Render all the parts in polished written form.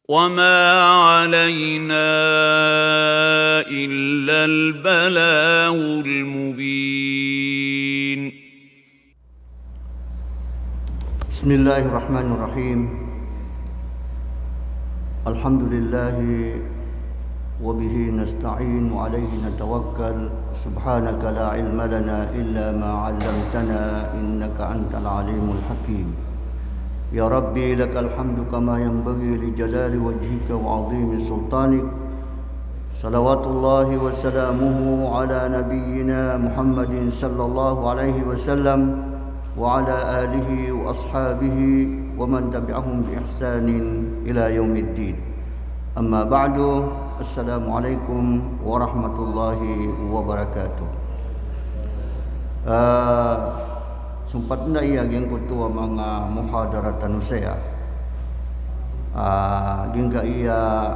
وما علينا إلا البلاغ المبين. بسم الله الرحمن الرحيم. الحمد لله وبه نستعين وعليه نتوكل. سبحانك لا علم لنا إلا ما علمتنا إنك أنت العليم الحكيم. يا ربي لك الحمد كما ينبغي لجلال وجهك وعظيم سلطانك. صلوات الله وسلامه على نبينا محمد صلى الله عليه وسلم وعلى آله وأصحابه ومن تبعهم بإحسان إلى يوم الدين. أما بعد، السلام عليكم ورحمة الله وبركاته. Sempat na iya geng kutua mga muhadaratan saya. Geng ka iya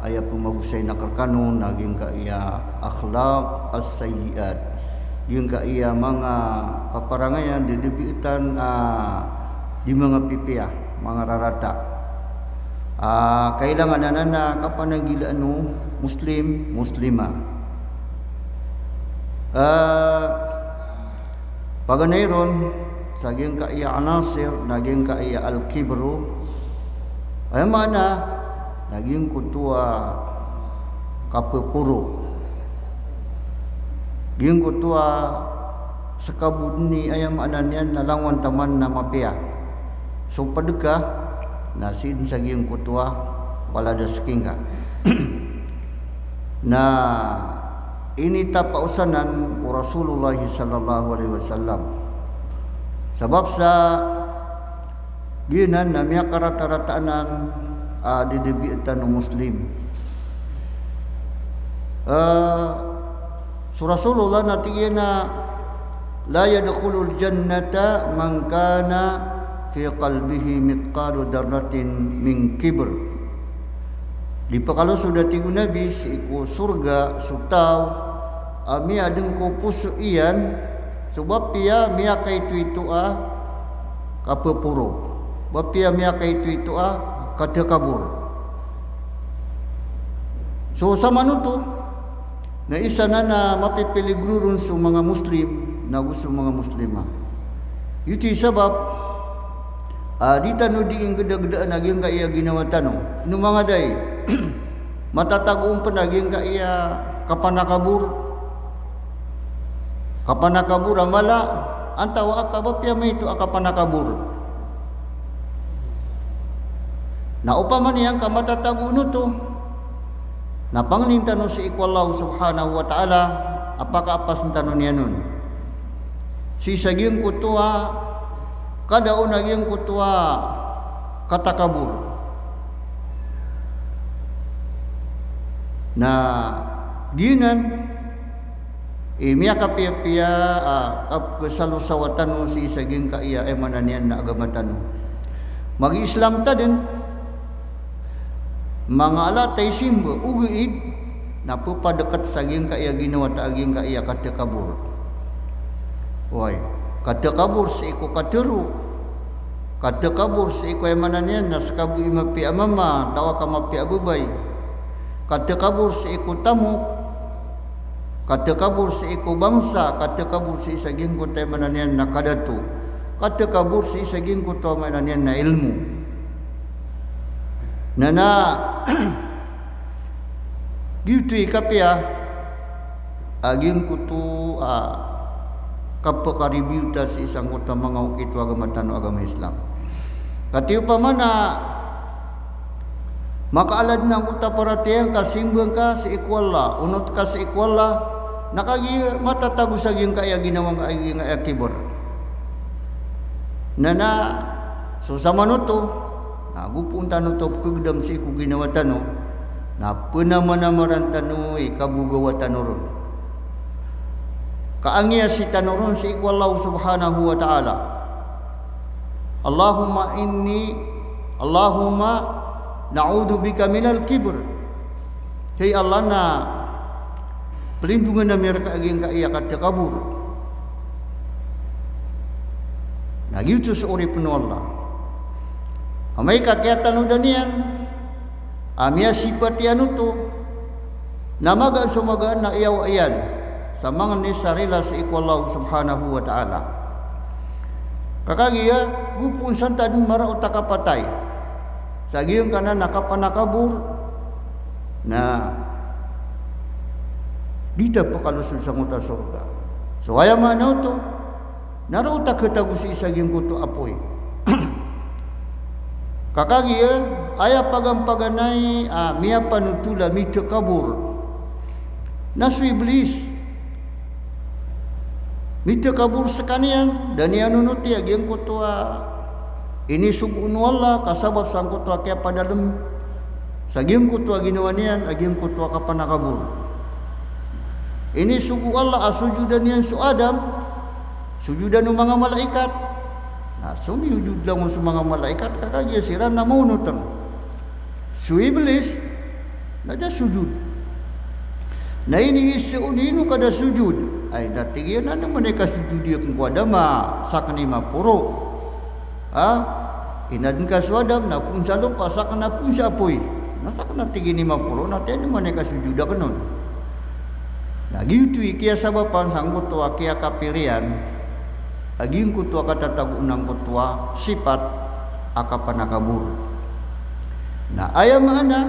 aya pumagusay na karkanon, naging ka iya akhlaq as-sayyiat. Geng ka iya mga paparangayan didebitan di mga pipiah, mga rarata. Kailangan na kapanagila muslim, muslima. Paganayron saging ka iya anasir, naging ka iya al-kibru, ay mana naging kutua kapepuro, ging kutua sekabud ni ayam ananian nalangwan taman na mapia. So padeka nasin saging kutua wala daskinga. Na ini tapausanan Rasulullah sallallahu alaihi wasallam. Sebab sa ginan na miya karata-rataanan didebitan ng muslim. Rasulullah natigina la yadkhulul jannata man kana fi qalbihi mithqalu darratin min kibr. Di kalau sudah tigu Nabi siku surga sutaw mi adeng ko puso iyan sebab pia mia kay itu kapepuro. Sebab pia mia kay itu kadekabur. So sama nuto na isa na mapipiligurun sa mga muslim na gusto mga muslimah. Iti sabab di tanu diing geda-gedaan naging kaya ginawa tanu. Inu mga day matataguong panaging kaya kapanakabur amala antawa akaba pia may ito akapanakabur na upaman yang kamatatago nuto na panglintano si ikwallahu subhanahu wa ta'ala apaka apas ng tanon niya nun si saging kutua kadaon naging kutua katakabur na ginan miya kapia-pia kasalusawatan mo si isaging kaiya mananian na agamatan mo mag-Islam ta din mga alatay simba ugiid na pupadakat saging kaiya ginawa ta aging kaiya katakabur. Oy, katakabur sa iko katero, katakabur sa iko mananian na sakabu imapi amama tawa ka mapi abubay, katakabur sa iko tamok, katakabur sa iko bangsa, katakabur sa isaging ko tayo mananian na kadatu, katakabur sa isaging ko tayo mananian na ilmu. Nana gitu ikapya aging kutu kapakaribiuta sa isang kota mga ukit wagamatan o agama Islam. Katiyo pa mana makaalad ng uta paratiyang kasimbang ka sa ikwala, unot ka sa ikwala, nakagi matatago sa giyang kaya ginawang kaiging akibor. Nana so sa manuto nagupunta no to kugdam si ku ginawa tano na punamanamarang tano kabugawa tanoron kaangya si tanoron si ikwallahu subhanahu wa ta'ala Allahumma na'udhu bika minal kibr. Hey Allah na pelindungan na mereka aging kaiya katakabur Nagiutos uri puno Allah. Amay kakyatan udanian Amia sifat anu tu namaga sumaga na iyaw ayan samangan ni sarila sa ikwallahu subhanahu wa ta'ala. Kakagiya gupun santan mara utaka patay sagiyong kana nakapanakabur na dita pakalusod sa muta surga. So aya manaw to naruta ketagusi sagiyong kuto apoy. Kakagiya aya pagampaganay miya panutula mito kabur nasu iblis mito kabur sekanian dan yang nunuti ageng kutua ini subun wala kasabab sang kutua kaya padalem saging kutua ginawanian ageng kutua kapanakabur ini suku Allah asujudan yang su Adam sujudan ng mga malaikat. Nah, sumiyujud lang sa mga malaikat kakagya sira na maunutan. Su iblis naja sujud. Na iniisi unino kada sujud. Ay natigyan na naman ay kasujud yung kwadama sa kanima puro. Inadin ka sa Adam na pun sa lupa sa kana pun sa apoy. Nasa ka natigyan ni mapuro natin naman ay kasujud ka nun. Nagitu ikiya sabapan sanggut to akia kapirian aging kutua katatagunang kutua sifat akapanakabur. Na ayam ana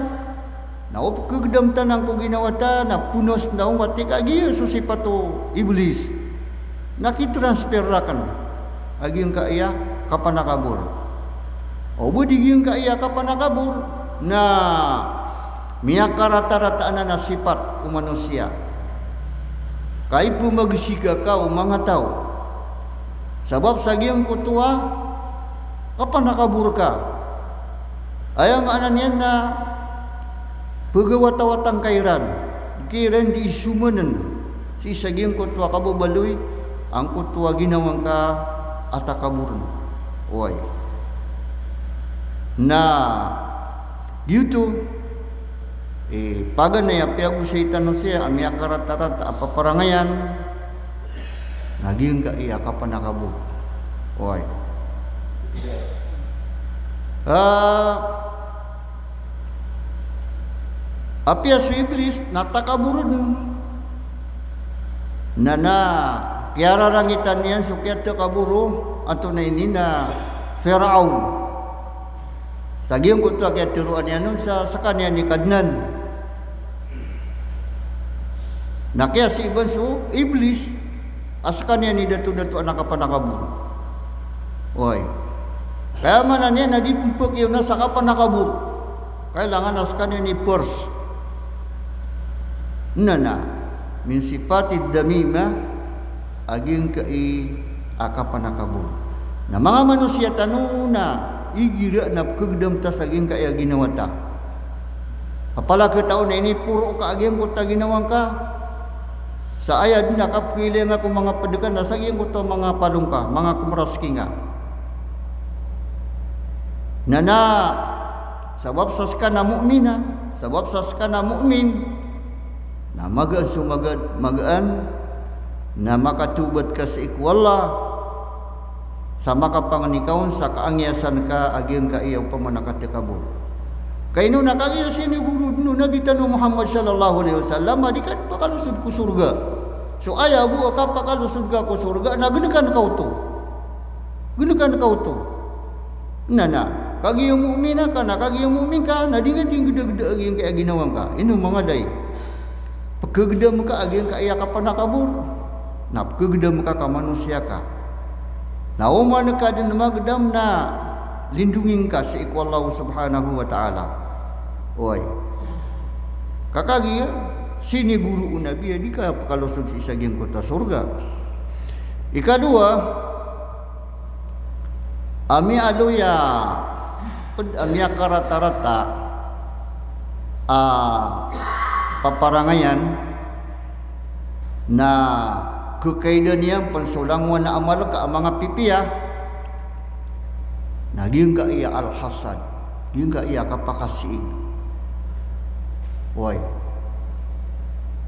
na upkegdam tanang ko ginawata na punos na umati kagiyo so sipato iblis nakitransferakan aging kaya kapanakabur. O budiging kaya kapanakabur na miyaka rata-rata na sifat manusia. Kay pumagsika ka o mga tao sabab sagiyang kutua kapanakabur ka ayang anan yan na pagawatawatang kairan kiran di isumanan si sagiyang kutua kababaloy ang kutua ginawang ka atakabur oy na dito pagan na yapiago sa itano siya amya karatarat apa parangayan naging ka iya kapanakabur oy apia su iblis natakaburun na kiara rangitan niyan sukyat kaburu ato na ini na Firaun sagiyong kutua kaya tiruan niya nun sa kanya ni Kadnan na kaya si Iban su iblis asakan niya ni datu-datu anak kapanakabur oy kaya mana niya nagipupok yun na sa kapanakabur kailangan asakan niya ni Purs na min sifatid damima aging kai akapanakabur na mga manusia tanuna igira na kegdam ta saging kaya ginawa ta apala ke taon na ini puro ka aging ko ta ginawang ka sa ayad na kapili nga kung mga padekan na saging ko to mga palungka mga kumraski nga nana sabab saska na mu'mina sabab saska na mu'min na magaan sumagad magaan na makatubat ka sa ikwala sa makapanganikawon sa kaangyasan ka aging ka iyaw pamanakatikabul kay no nakagiya siniguro no nabitan no Muhammad sallallahu alaihi wasallam di kan pakalusod ko surga so ayabu ka pakalusod ka ko surga na ganakan ka to nana kagiyong mu'mina ka na kagiyong mu'min ka na ding gede-gede aging kaya ginawang ka ino mga day pagkagedam ka aging ka iya ka panakabur na pagkagedam ka manusia ka na uman ka din magdam na lindungin ka sa ikwallahu subhanahu wa ta'ala oy kakagi siniguro unabi di ka pakalusod sa isaging kota surga ikadua ami aluya amya karata-rata paparangayan na kekaidan yang pensulangwan na amal ka mga pipiya naging ka iya al-hasad yung ka iya kapakasiin oy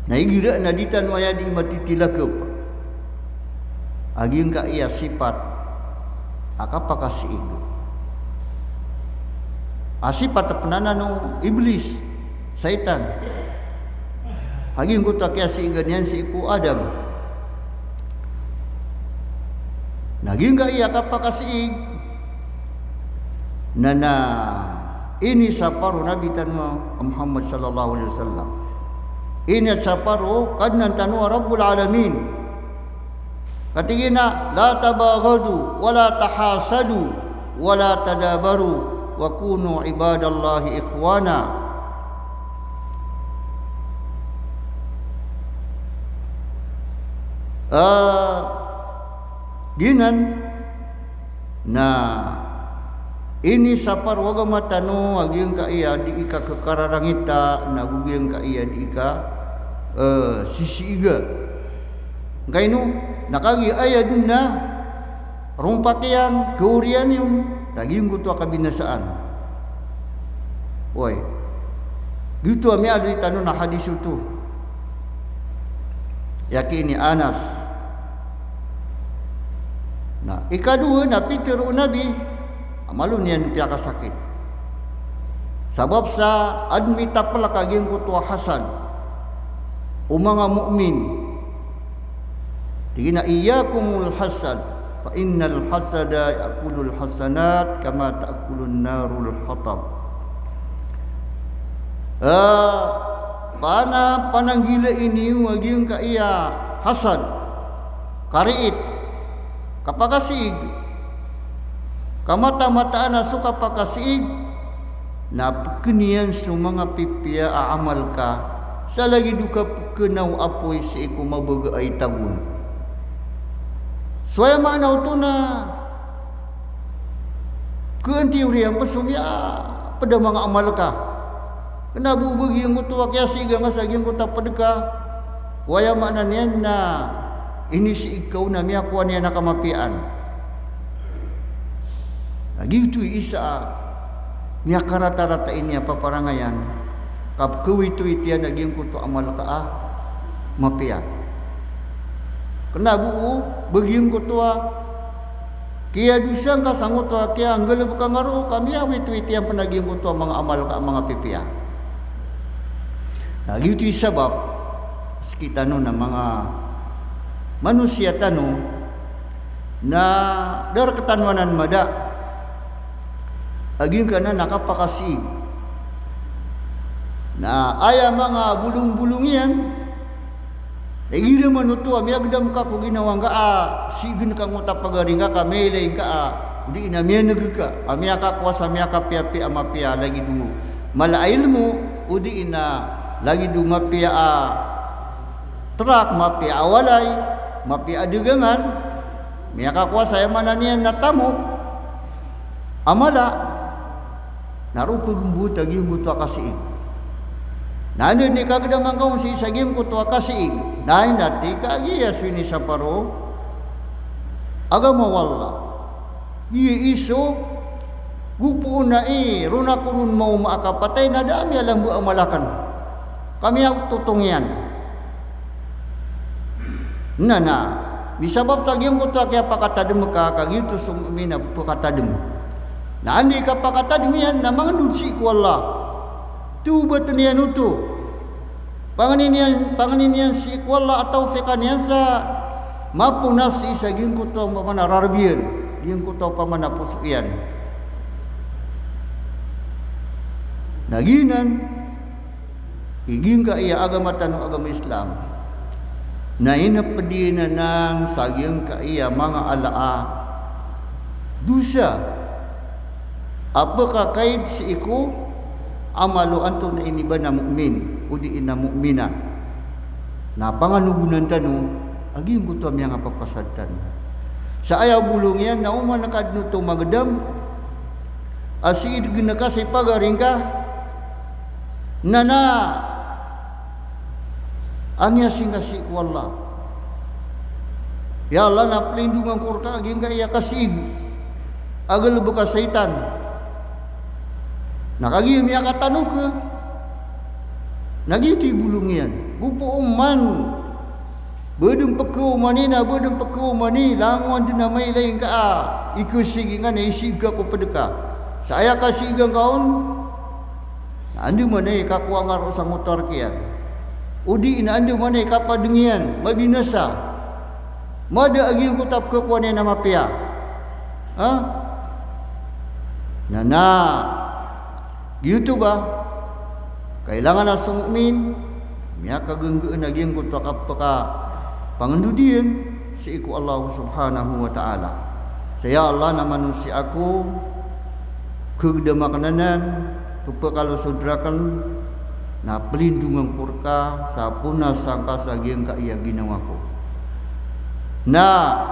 naigira na ditan waya di matitilakap aging ka iya sifat akapakasiin Asip atau penanano iblis, syaitan. Hagi ko ta kaya si ganyan si iku Adam. Naging ga iya kapakasiig na ini sa paro Nabi tanmo Muhammad sallallahu alaihi wasallam. Ini sa paro kadnan tanwa Rabbul Alamin. Katigina la tabaghadu wala tahasadu wala tadabaru wa kunu ibadallahi ikhwana. Ginan na ini sapar waga matano aging ka iya di ika kekararangita naguging ka iya di ika sisiga kainu nakagi ayad na rumpatian keurian yung daging ko to kabinasaan. Oy gitu ami ada di tanong na hadis itu yakini Anas. Nah, ikadua na pitiru Nabi amalun yan tiaka sakit. Sabab sa admita pala kaging kutua hasan umanga mukmin. Tigina iyyakumul hasad fa innal hasada ya'kulul hasanat kama ta'kulun narul hatab. Kana pananggila ini waging ka iya hasad kariit kapakasig kamata-mataan na suka pakasig na pekenian su mga pipia aamal ka sa lagi duka pekenaw apoy sa iku mabaga ay tagun. Suaya manaw to na keantiuriyang pasumya pada mga amal ka. Kenabubagi yung kutuwa kaya siga nga sa aging kuta padaka. Waya maanan yan na ini si ikaw na miyakuan niya nakamapian. Lagi itu isa miyakarata-rata ini apa parangayan. Kap kewit-wit yan naging kuto amal ka mapia. Kenabu baging kutuwa kaya dusang ka sangot kaya anggala buka ngaro kami awit-wit yan panaging kuto mga amal ka mga pipia. Lagi itu sebab kita no na mga manusia tanu na dar ketanwanan mada aging kana nakapakasig na aya mga bulung-bulung yan lagi naman ito amiyagdam ka kung ginawang ka sigun ka nguta pagaring ka meleng ka di inamiya nagka amiyaka kuasa amiyaka piapi amapia lagi dungo malail mo udi ina lagi du mapia trak mapia awalay mapia adegangan miyaka kuasa yamananian na tamu amala narupa gumbuta gimbuta kasiig nanda ni kagdamang kaun si sagim kutua kasiig nain dati kagiya sini saparo agama wallah iya iso gupu na runa kurun mau maakapatay na dami alam bu amalakan kami ang tutungyan na bisabab sagim kutua kaya pakatadem ka kagitu sumina pakatadem na andi ka pakatadem yan na mga dutsi ko Allah tuba tanian utu panganinian si ko Allah atau fikanian sa mapunas isa ging kutua pamana rarbian ging kutua pamana pusuyan naginan iging ka iya agama tanu agama Islam na inapadiina ng sagyang ka iya mga alaa dusa apakah kait si iku amalo anto na iniba na mukmin o di ina mukmina na panganugunan tanu aging kuto amya nga papasadtan sa ayaw bulong yan na uman nakadno to magdam asid ginaka si pagaring ka nana anya singa si wallah ya Allah na pelindungan kurka aging ka iya kasig agal buka syaitan nakagi miya katanu ke nagiti bulung yan gupo man bedeng pekeu manina bedeng pekeu mani languan dina may lain ka ikusigi nga na isig ka ko pedeka saya kasih igang kaun andi mana ka kuangar usang motor kian udi ina andi mana ka padengian mabinasa mada agi kutap ke kuane nama pia ha nana gitu ba kailangan asung mukmin mia kagenggeun agi kutap ka pangandudian seiku Allah Subhanahu wa taala. Saya Allah na manusia aku kegeda makanan tupa kalau sudrakan na pelindungan kurka sapuna sangka sagiang ka iya ginawaku. Na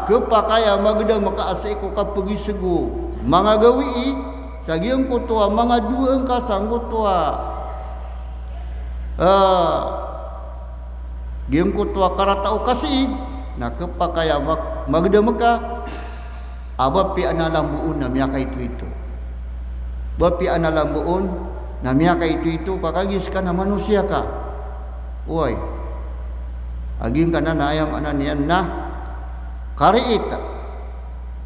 kepakaya mageda maka asaiku ka pergi segu mangagawi sagiang ko tua mga dueng ka sanggut tua giang ko tua karatau kasih na kepakaya mageda maka aba pi analambuun na miaka itu bapi analambuun na miaka itu kakagis ka na manusia ka uy aging ka na ayam ananian na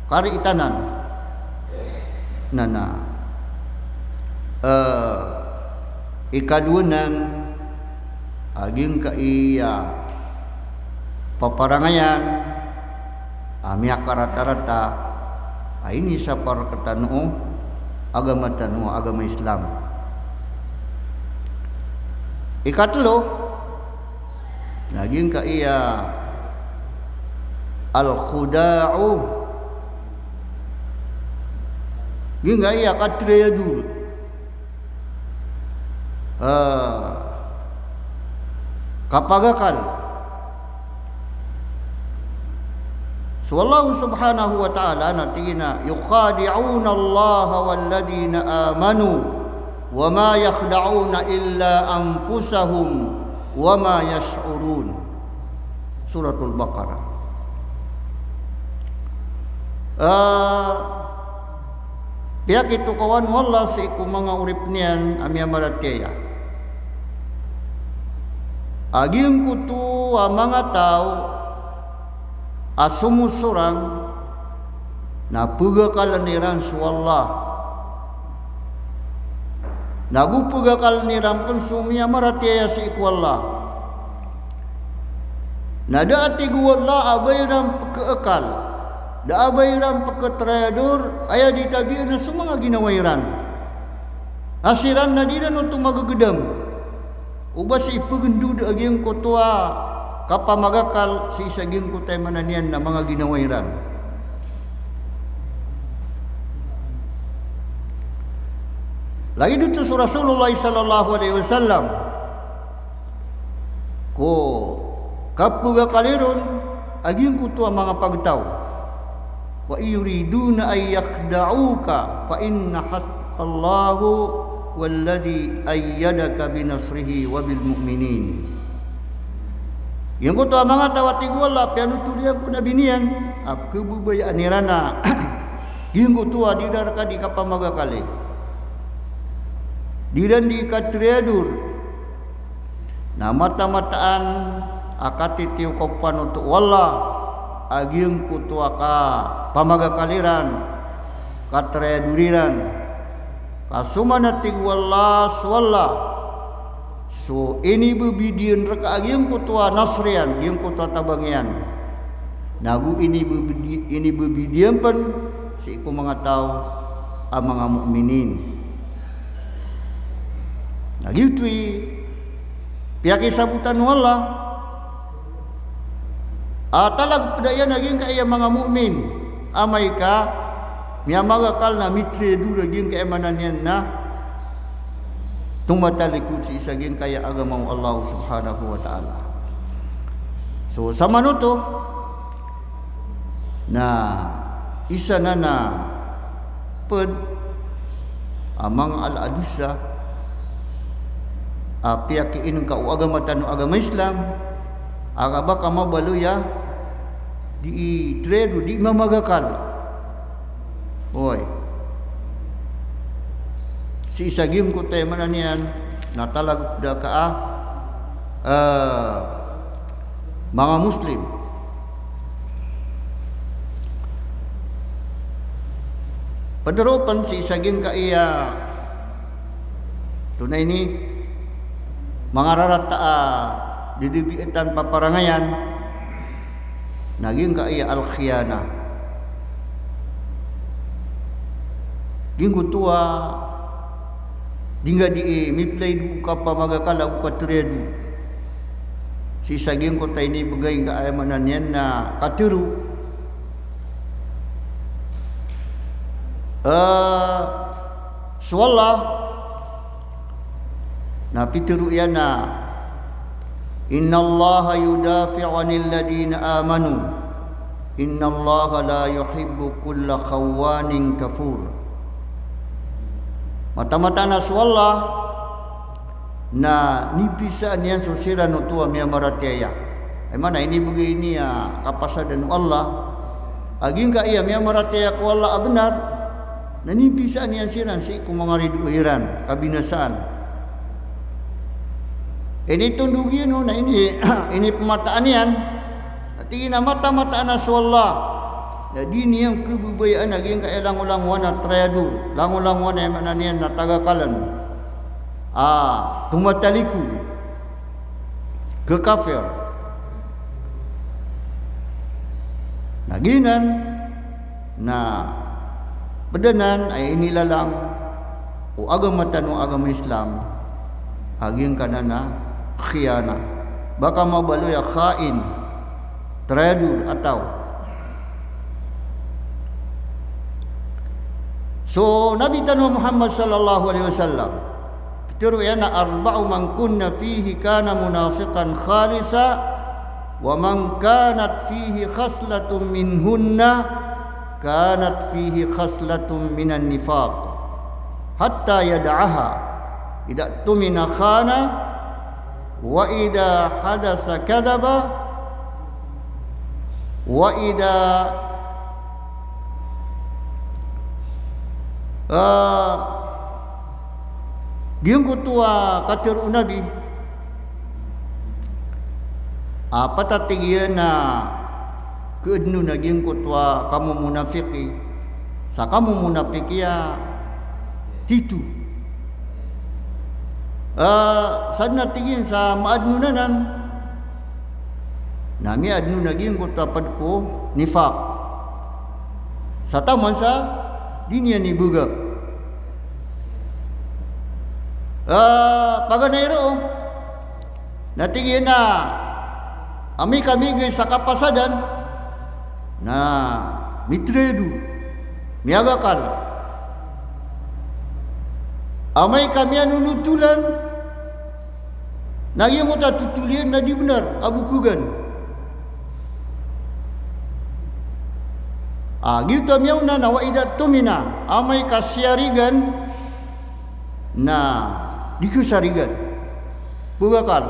kariitanan nana ikadunan aging ka iya paparangayan miaka rata-rata ini sa para ketanu agama Islam. Ikatlo naging ka iya al-khuda'u ginga iya katreyadul kapagakal so Allah subhanahu wa ta'ala natina yukhadi'una Allah walladhina amanu wa ma yakhda'una illa anfusahum wa ma yash'urun. Suratul Baqarah. Pihak itu kawan wallah seiku mga urip niyan amya maratya. Aging kutu mga tao asumusurang na pagkakalaniran sa Allah nagu pagkakalaniran pun sumia maratya sa iku Allah na daati guwala abayran pagkaakal da abayran pagkatrayadur aya ditabi na sa mga ginawairan asiran na di na itong magagedam ubas ipagendu da aging kutua kapamagakal si saging kutay mananian na mga ginawairan. Lagi dito sa Rasulullah sallallahu alaihi wasallam ko kapugakaliron aging kutua mga pagtaw wa yuriduna ay yakhda'uka fa inna hasballahu walladhi ayyadaka binasrihi wa bil mu'minin. Yang ko to mga tawati wala piano tulian ko na binian ap kebubayaan nirana yung ko to di darka di kapamagakali di dan di katriadur na mata-mataan akati tiyo kopan untuk wala aging ko to ka pamagakaliran katriaduriran kasumanatig wala swalla. So ini bebidian reka aging kutua nasrian aging kutua tabangyan nagu ini bebidian pun si iku mengatau mga mukminin nagitu pihak sabutan wala talag pedayan aging kaya mga mukmin amay ka miyamagakal na mitre dura aging kaya mananian na tumatalikod si isaging kaya agamaw Allah subhanahu wa ta'ala. So sama nuto na isa na ped amang al-adusa piyakiin ka agama tanu agama Islam agaba ka mabaluya di tredo di mamagakal oy si isagim ko tayo mananian natalag da ka mga Muslim Padarupan si isaging ka iya tunay ni mangararata didibiitan paparangayan naging ka iya al-khiyana ginggutua dingga di miplay du ka pamagakala ko katredu si saging ko tay ni bagay ka ayamanan yan na katiru swalla na pitiru yan na innallaha yudafi'u 'anil ladina amanu innallaha la yuhibbu kulla khawanin kafur. Mata-mata na swalla na nipisaan yan susira no tuwa miya maratiaya ay mana ini begini ya kapasadan Allah aging ka iya miya maratiaya ko Allah benar na nipisaan yan siran si kumangariduhiran kabinasaan ini tundugin na ini pemataan yan at na mata-mata na swalla jadi niyang kebubayaan naging kailang-ulangwan na trayado lang-ulangwan na yaman niyan na tagakalan tumataliku ke kafir naginan na bedanan ay inilah lang o agamatan o agama Islam aging kanana khiyana baka mabalo ya khain trayado atau so Nabi Tanwa Muhammad sallallahu alaihi wasallam tiru yana arba'u man kunna fihi kana munafiqan khalisa wa man kanat fihi khaslatun minhunna kanat fihi khaslatun minan nifaq hatta yad'aha idza tumina khana wa idza hadasa kadaba wa idza ginggutua katiru Nabi apa tatigian na keednu na ginggutua kamu munafiki sa kamu munafiki ya titu sadna tigin sa maadnu nanan nami adnu na ginggutua padko nifaq sa taman sa dinia ni bugak paganairo natigin na ami kami gay sa kapasadan na mitredu miagakal amay kami anunutulan naging uta tutulian na di benar abukugan gitu miyaw na nawaidat tumina amay kasyarigan na dikusarigan bugakal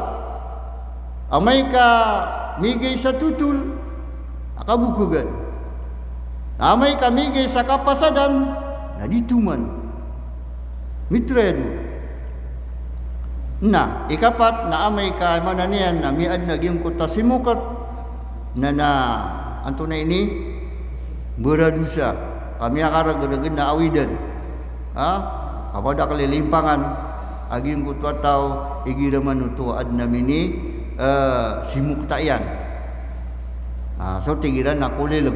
amay ka migay sa tutul akabukugan amay ka migay sa kapasadan na dituman mitredu na ikapat na amay ka mananian na miad naging kutasimukat na anto na ini beradusa kami akaragaragan na awidan kapada kalilimpangan aging kutwa tau igiraman utuad namin ni simuktayan so tigiran na kulilag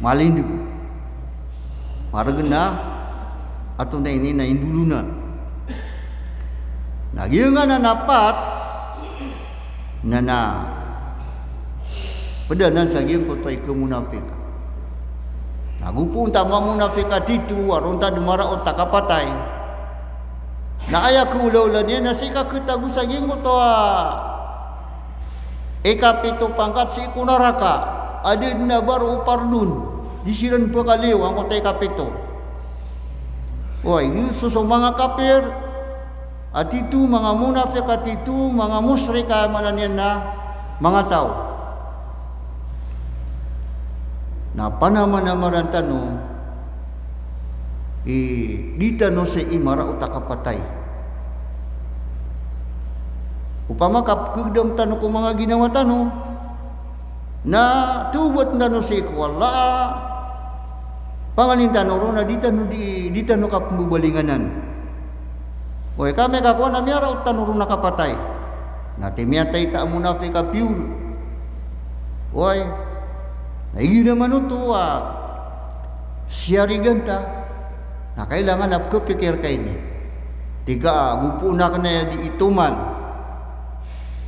malindig maragan na ato na ini na induluna nagiyo nga na napat na padanan sa giyang kutwa ikamunapik nagupun tama munafik atitu aron ta dumara o takapatay na aya kulaulan niya na si kakitagu sa giyang kutwa ikapito pangkat si ikunaraka adid na baro upardun disiran pa kaliw ang kutay kapito so mga kapir atitu mga munafik atitu mga musrika mananian na mga tao na panaman-amaran tanong di tanong sa imara o takapatay upama kapagdam tanong kung mga ginawa tanong na tubat tanong sa ikwala Pangalin tanuro na di tanu ka pembalinganan. Oy kami kakuan na miara tanuro nakapatay. Nati miyatay ta munafik ka pure. Oy naigi naman ito siyariganta na kailangan napkapikir kay ni. Tiga gupu na kanaya di ituman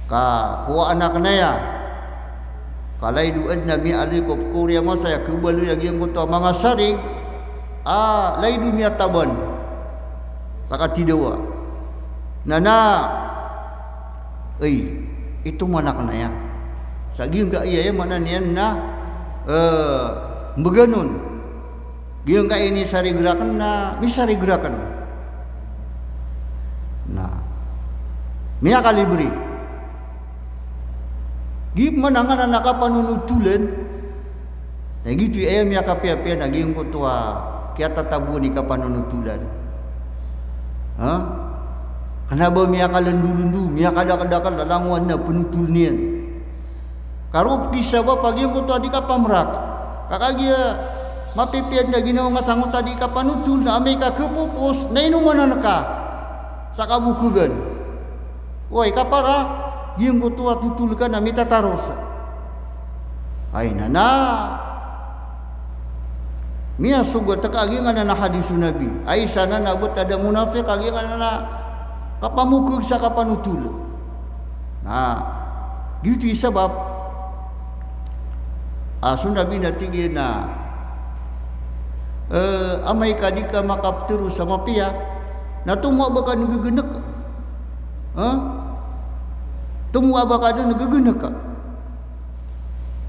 ka kuha anak kanaya kalay duad na mi alikop Korea masaya kebalu yang kuto mga sarig lay du mi taban saka tidawa nana itu mana kanaya saging ka iya mana niyan na beganon giyang ka ini sari gerakan na misari gerakan nah miya kalibri gip manangan anak panunutulan na gitu miya kapia-pia na giyang ko to kaya tatabu ni ka panunutulan kenapa miya kalandulundu miya kadakadakan lalanguan na penutul niyan karup kisah ba pagi ko to adi ka pamrak kakagya mapipiad na ginawa nga sangot adi ka panutul na amay ka kepupos na inumanan ka sa kabukugan. Oy kapara giyang ko to tutul ka na mitataros. Ay nana miya sugot kagi nga na hadisu nabi. Ay sana nabot ada munafik kagi nga na kapamukug sa kapanutul. Nah, gitu sebab Nabi natigil na amay kadika makapturu sama pia na tumuwa baka nagagenek tumuwa baka doon nagagenek ka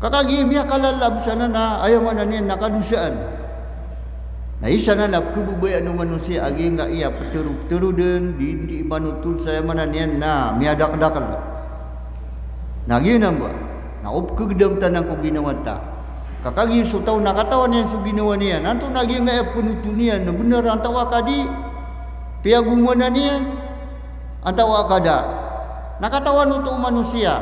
kakagi miya kalalab sana na ayaw man na niyan nakadusaan na isa na napkububayan ng manusia agi nga iya peturu-peturu din di manutul saya man na niyan na miyadak-dakal na ginam ba na upkagdam tanang ko ginawa ta kakagi so taw nakatawan yan so ginawa niya nanto naging nga penutul niya na benar ang tawa kadi piagungan na niya ang tawa kada nakatawan ito manusia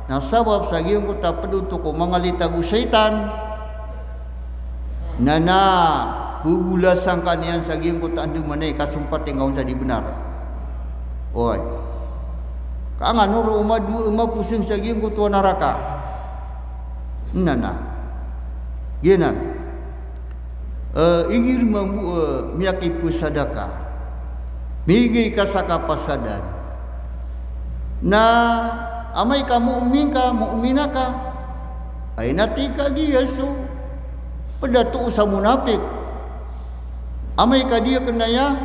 na sabab sa giyong ko tapaduto ko mga litago syaitan na bugulasan kaniyan sa giyong ko taandung manay kasumpat yung sa di benar oy kaanga nuro umapusing sa giyong ko tuwa naraka nana gina igir mambu miyaki pusadaka migay ka sa kapasadan na amay ka mu'mina ka ay natika giyaso padatu sa munafik amay ka dia kenaya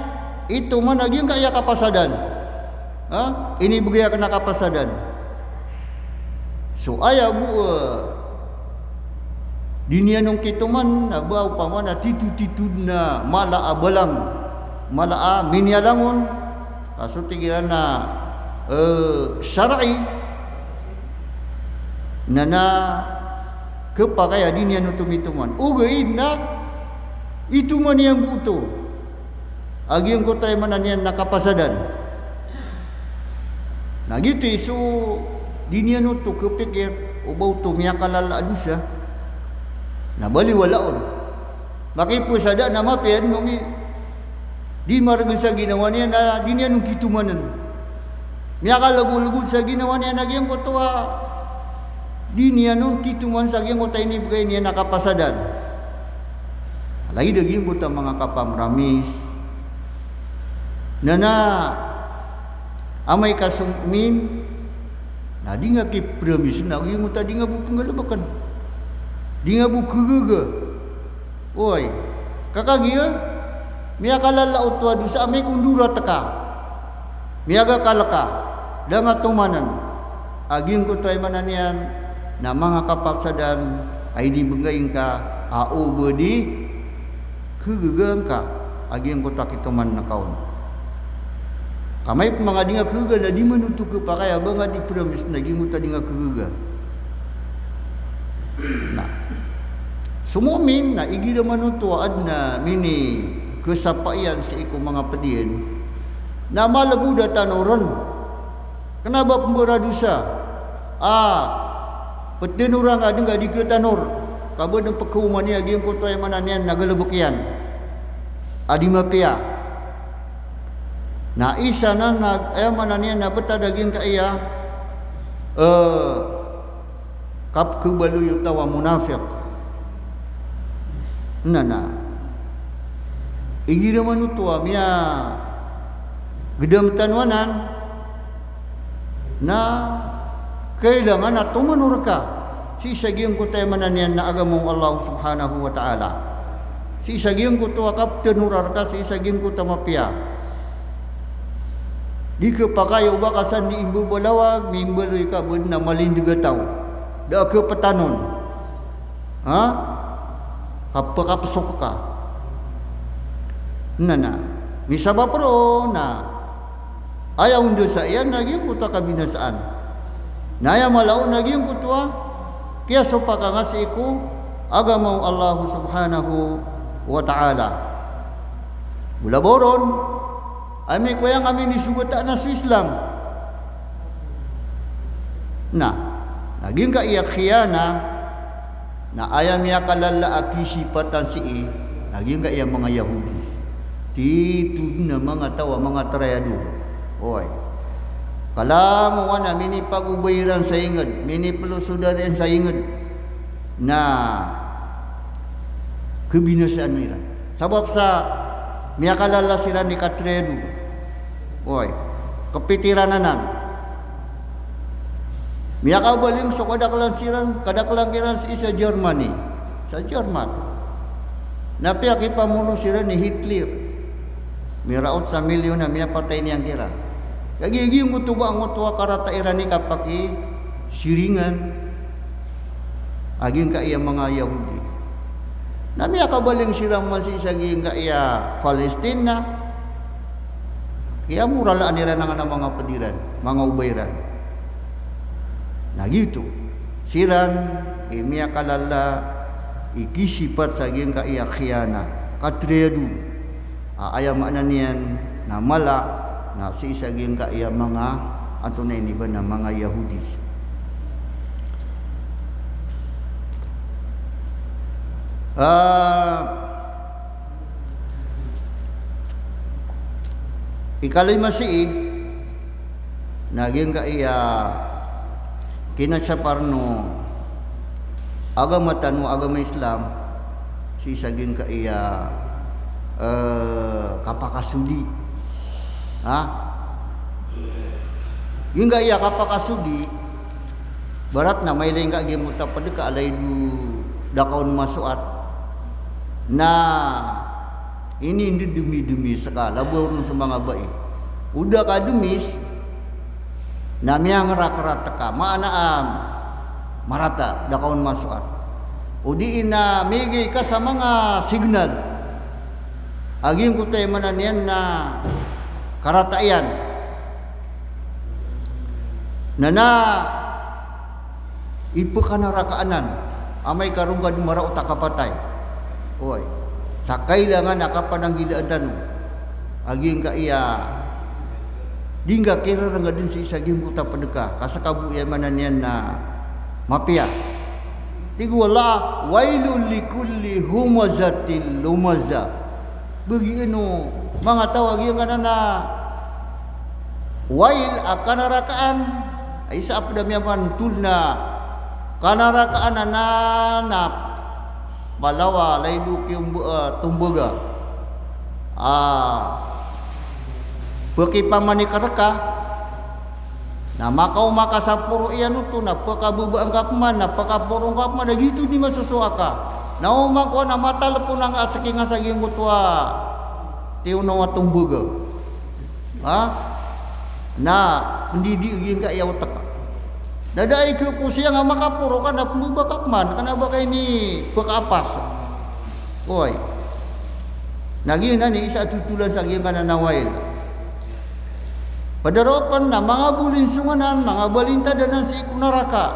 itu man naging kaya kapasadan ini bagaya kena kapasadan so aya bu dinia nung kituman abaw pamana titu-titud na mala abalang mala minyalangon kaso tigilan na syar'i na kepakaya dinia nung tumituman ugaid na itu man yang buto agi yung kotay manan yan nakapasadan na gitu iso dinia nung to kepikir ubaw to miyakalala adusya na baliwalaon makipusada na mapian numi di maragin sa ginawa niya na di niya nung kitumanan miyakalabu-labud sa ginawa niya nagyang kotoa di niya nung kituman sa gyang kotay ni bagay niya nakapasadan lagi daging kota mga kapamramis na amay kasungmin na di nga kipramis na gyang kota di nga bupanggalabakan di nga bukugaga oy kakagya miya kalala utwa do sa amay kundura taka miyaga kalaka danga tumanan aging ko tay mananian na mga kapapsadan ay di bagayin ka aubo di kugagang ka aging ko takituman na kaon kamay mga di nga kugaga na di manutuk pa kaya ba nga di promise na di mo ta di nga kugaga na sumumin na igira manutuad na mini kesapayan sa iko mga padiyan na malabuda tanoron kenapa pemberadusa petinurang ada enggak di ketanor kabo ng pagkuman niya aging ko to ay mananian nagalabukian adi mapia na isa na ay mananian na bata daging kaya kap kubalu tawa munafik na igira manutua miya gedam tanwanan na kailangan na tumanur ka si sagiyang ko tayo mananian na agamong Allah subhanahu wa ta'ala si sagiyang ko to akap tenurar ka si sagiyang ko tamapia di ka pa kayo bakasan ni imbu balawag ni imbaloy ka bud na malindigataw da ka patanon ha kapakapsok ka na misaba pro na ayaw undo sa iyan naging kuta kabinasaan naya malaw naging kutwa kaya sopa ka nga si iku agamaw Allah subhanahu wa ta'ala bulaboron ay may kuyang kami nisugata na sa Islam na naging kaiyak khiyana na ayam ya kalala akisipatan si naging kaiyak mga Yahudi dito na mga tawa mga trayador oy kalang wana mini pagubayran sa inged mini pelusudaran sa inged na kebinasaan nila sabab sa miyakalala sila ni katredo oy kapitiranan miyakabaling so kadaklang kiran sa Germany sa German napiaki pamuno sila ni Hitler miraot sa milyon na miya patay niyang kira kagiging mutuba ang mutuwa karata irani kapaki siringan aging kaya mga Yahudi na miya kabaling silang masisaging kaya Palestina kaya muralaan nila nga ng mga padiran mga ubayran na gitu siran miya kalala ikisipat saging kaya khiyana katredu ayam ananian na mala na sisaging kaya mga ato na iniba na mga Yahudi ikalay masi naging kaya kinasaparno agama tanmo agama Islam sisaging kaya kapakasudi ha yung gaya kapakasudi barat na may laing kaging mutapad ka alay du dakaon masuat na ini hindi dumi-dumi saka laborun sa mga bae udah ka dumis na miyang rakrata ka maanaam marata dakaon masuat udiin na migay ka sa mga signal aging kutay mananian na karatayan na ipakanarakanan amay karong kadumara o takapatay oy sa kailangan nakapananggilaan aging kaiya dingga kira nga din si isaging kuta padeka kasakabuya mananian na mapia tigwala wailul likulli humazatin lumaza begino mga tawag yung na wail akanarakaan ay sa apdamyaman tulna kanarakaan na balawa layduk yung tumbuga pakipamanikaraka na makaw makasapuro iyan ito na pakabubaang kapman na pakapurong kapman na gitu di masusuaka na umang ko na matalpo ng asking mutwa tiunaw at tumbuga na hindi diiging ka iyaw taka dadai ko po siya nga makapuro ka na pumubakap man ka na ba kayo ni pakapas oy naging na ni isa tutulan sa aging ka na nawail padaropan na mga bulinsunganan mga balintadanan si ikunaraka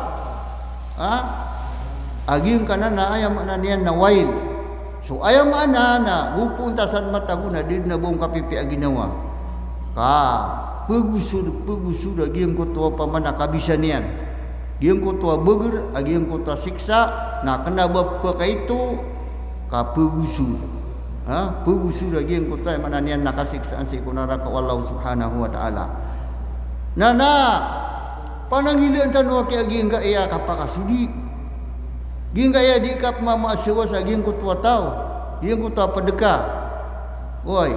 aging ka na ayam na niyan nawail so ayam na upuntasan mataguna din na buong kapipi aginawa pagusud aging kutuwa pa man nakabisan niyan Giang kutua beger, giang kutua siksa, na kena bapa itu ka pegusu. Pegusu lagi yang kutua mana nian nak siksaan si kunara ka Allah Subhanahu wa taala. Nana pananggilan tan wa kaya giang ka iya kapaka sudi. Giang kaya di kap mama sewa sa giang kutua tau. Giang kutua pedeka. Woi.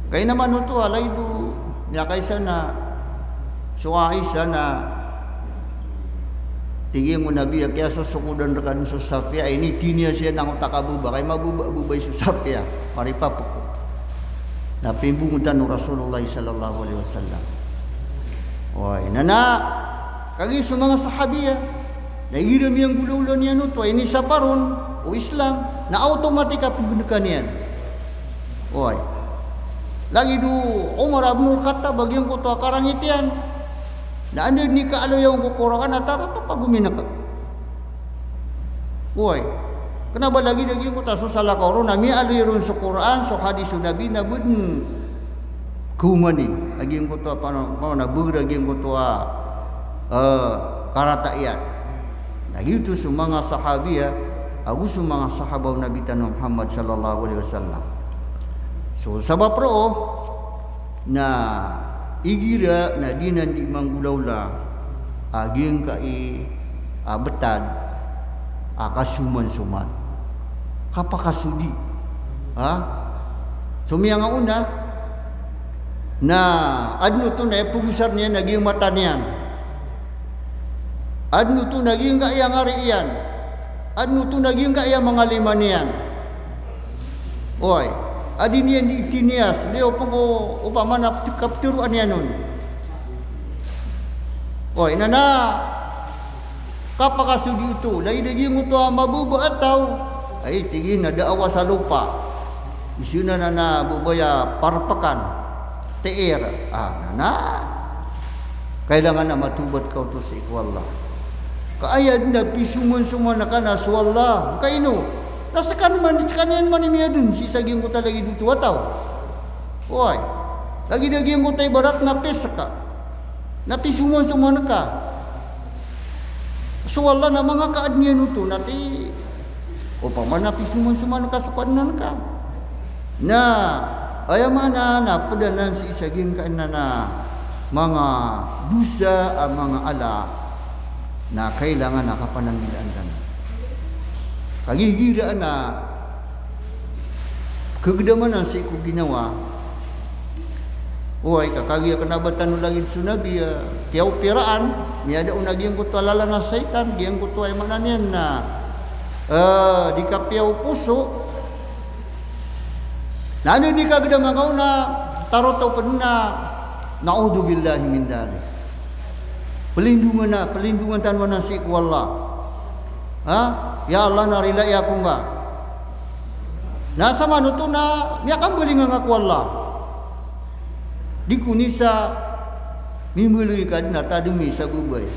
Kaya naman ito alay do nya kay sana suai sana tinggi mo nabi kaya susukudan rekan susafia ini dinia siya nang takabuba kay mabubay susafia maripa po na pimbungutan ng Rasulullah sallallahu alaihi wasallam. Oy nana kagi sa mga sahabiya naigiram yang gulaulan niya no to ini saparon o Islam na automatika paggunakan niyan. Oy lagi do Umar bin Khattab bagian ko to karangitian na ando ni ka alo yung kukurangan na tara to pagumina ka. Woy, kenapa lagi ko taso salah koro na mi alo yung sa Quran so hadis Nabi na bun kumani lagi ko to pa na bugra lagi ko to karataian. Lagi itu sa mga sahabiya agu sa mga sahabaw Nabi tan Muhammad sallallahu alaihi wasallam. So sabab pro na igira na dinan di manggulaula aging kai betad akasuman-suman kapakasudi sumia nga una na adno to na pugusar niya naging mata niyan adno to naging kaya ngari iyan adno to naging kaya mga lima niyan oy adi niyan di itinias leo pang upama na kapturuan niya nun. Oy nana kapakasudi ito dahil mo ito mabuba at tao ay tingin na daawa sa lupa isuna na bubaya parpakan teer nana kailangan na matubat ka ito sa ikwallah kaayad na pisuman-suman na ka na suwallah kaino nasa kanyan man niya dun si saging ko talagi dutu ataw. Oy. Lagi daging ko tay barat na pesa ka. Napisuman-suman ka. So wala na mga kaadniyan ito nati upang napisuman-suman ka sa panan ka. Na ayaman na padanan si saging ka na mga dusa ang mga ala na kailangan nakapananggilaan ka na. Kagigiraan na kagdamanan sa iko ginawa. Uy, kakagi ka nabatan ulagid sunabi tiyaw piraan miyada unagiyang ko to alala na saitan giyang ko to ay mananian na di kapiyaw puso nano di kagdamagaw na tarotaw pa na naudu billahi min dalik pelindungan tanwa sa iko Allah ya Allah narilai aku enggak. Nah sama nutu na miakan boleh ngaku Allah. Di kunisa mimbului kadna tadumi sabubay.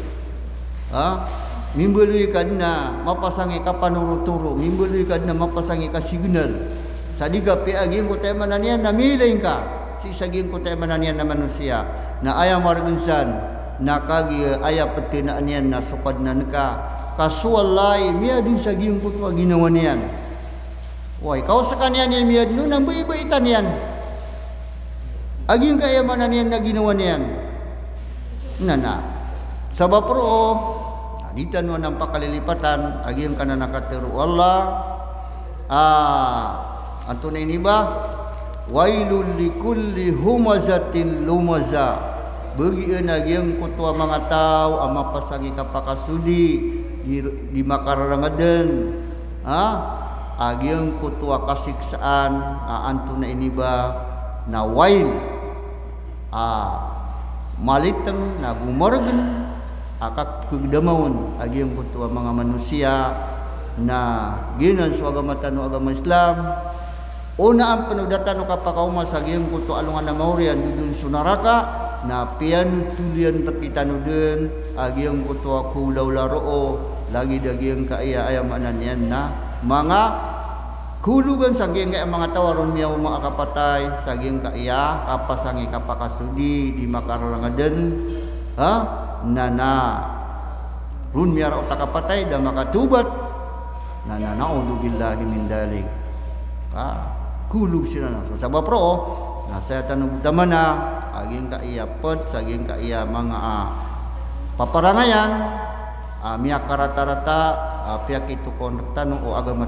Mimbului kadna mapasangi kapanuruturo, mimbului kadna mapasangi kasignal. Sadiga pi aging ko tayo mananian na milain ka. Si saging ko tayo mananian na manusia. Na ayam margunsan na kagi aya petinaan yan na sukad na naka. Kasualay miya din sa giyong kutwa ginawa niyan. Woy, kau sa kanya niya miya din nun, ang baitan yan. Aging kayamanan niyan na ginawa niyan. Nana, sa bapro, naditan mo ng pakalilipatan, aging ka na nakatiru Allah. Anto na iniba? Wailul likulli humazatin lumaza. Bagian aging kutwa mga tao, ang mapasangi kapakasudi, di makararangaden agyang kutua kasiksaan anto na iniba na wail maliteng na bumargen akak kugdamawon agyang kutua mga manusia na ginan sa agama Islam una ang panudatan no kapakauma sa agyang kutua alungan na maurian dudun sunaraka na pianu tulian tapitano den agyang kutua kulaw laroo lagi dagyang kaaya ayamanan yan na mga kulugan saging kaya mga tawaron miyaw mga kapatay saging kaaya kapasangi kapakasudi di makararangaden nana run miara otak patay da makatubat nana naudzubillahi min dalik kulub sila na so sabab pro na saya tanong damana aging ka iya pod saging ka iya mga paparangayan miya karata-rata pihak itu tanong o agama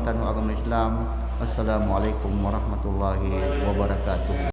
Islam. Assalamualaikum warahmatullahi wabarakatuh.